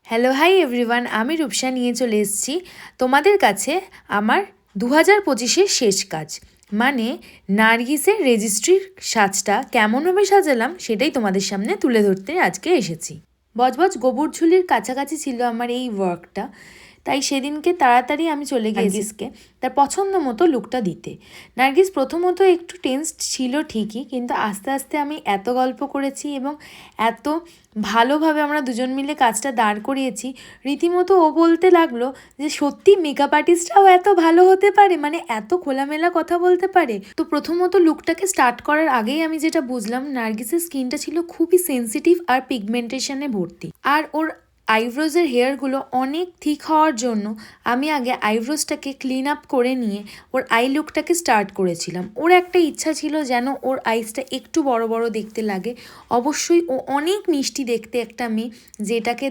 Hello hi everyone, আমি রূপসা নিয়ে চলে এসেছি তোমাদের কাছে আমার 2025-এর শেষ কাজ, মানে নার্গিসের রেজিস্ট্রির সাজটা কেমনভাবে সাজালাম সেটাই তোমাদের সামনে তুলে ধরতে আজকে এসেছি। বজবজ গোবর ঝুলির কাছাকাছি ছিল আমার এই ওয়ার্কটা, তাই সেদিনকে তাড়াতাড়ি আমি চলে গিয়ে নার্গিসকে তার পছন্দ মতো লুকটা দিতে। নার্গিস প্রথমত একটু টেন্সড ছিল ঠিকই, কিন্তু আস্তে আস্তে আমি এত গল্প করেছি এবং এত ভালোভাবে আমরা দুজন মিলে কাজটা দাঁড় করিয়েছি, রীতিমতো ও বলতে লাগলো যে সত্যি মেকআপ আর্টিস্টরাও এত ভালো হতে পারে, মানে এত খোলামেলা কথা বলতে পারে। তো প্রথমত লুকটাকে স্টার্ট করার আগেই আমি যেটা বুঝলাম, নার্গিসের স্কিনটা ছিল খুবই সেন্সিটিভ আর পিগমেন্টেশনে ভর্তি, আর ওর আইব্রোজের হেয়ারগুলো অনেক থিক হওয়ার জন্য আমি আগে আইব্রোজটাকে ক্লিন আপ করে নিয়ে ওর আই লুকটাকে স্টার্ট করেছিলাম। ওর একটা ইচ্ছা ছিল যেন ওর আইসটা একটু বড় বড় দেখতে লাগে। অবশ্যই ও অনেক মিষ্টি দেখতে একটা মেয়ে, যেটাকে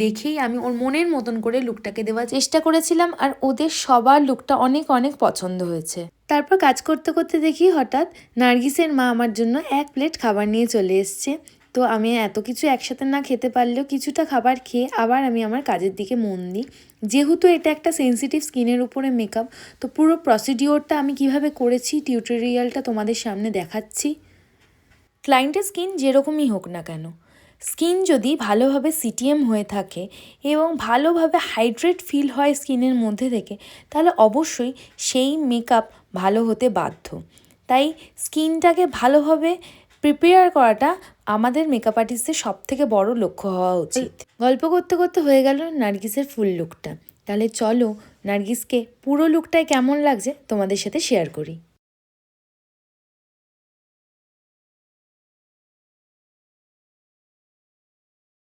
দেখেই আমি ওর মনের মতন করে লুকটাকে দেওয়ার চেষ্টা করেছিলাম, আর ওদের সবার লুকটা অনেক অনেক পছন্দ হয়েছে। তারপর কাজ করতে করতে দেখি হঠাৎ নার্গিসের মা আমার জন্য 1 প্লেট খাবার নিয়ে চলে এসছে। তো আমি এত কিছু একসাথে না খেতে পারলেও কিছুটা খাবার খেয়ে আবার আমি আমার কাজের দিকে মন দিই। যেহেতু এটা একটা সেন্সিটিভ স্কিনের উপরে মেকআপ, তো পুরো প্রসিডিওরটা আমি কিভাবে করেছি টিউটোরিয়ালটা তোমাদের সামনে দেখাচ্ছি। ক্লায়েন্টের স্কিন যেরকমই হোক না কেন, স্কিন যদি ভালোভাবে সিটিএম হয়ে থাকে এবং ভালোভাবে হাইড্রেট ফিল হয় স্কিনের মধ্যে থেকে, তাহলে অবশ্যই সেই মেকআপ ভালো হতে বাধ্য। তাই স্কিনটাকে ভালোভাবে প্রিপেয়ার করাটা আমাদের মেকআপ আর্টিস্টের সবথেকে বড় লক্ষ্য হওয়া উচিত। গল্প করতে করতে হয়ে গেল নার্গিসের ফুল লুকটা। তাহলে চলো নার্গিসকে পুরো লুকটায় কেমন লাগছে তোমাদের সাথে শেয়ার করি।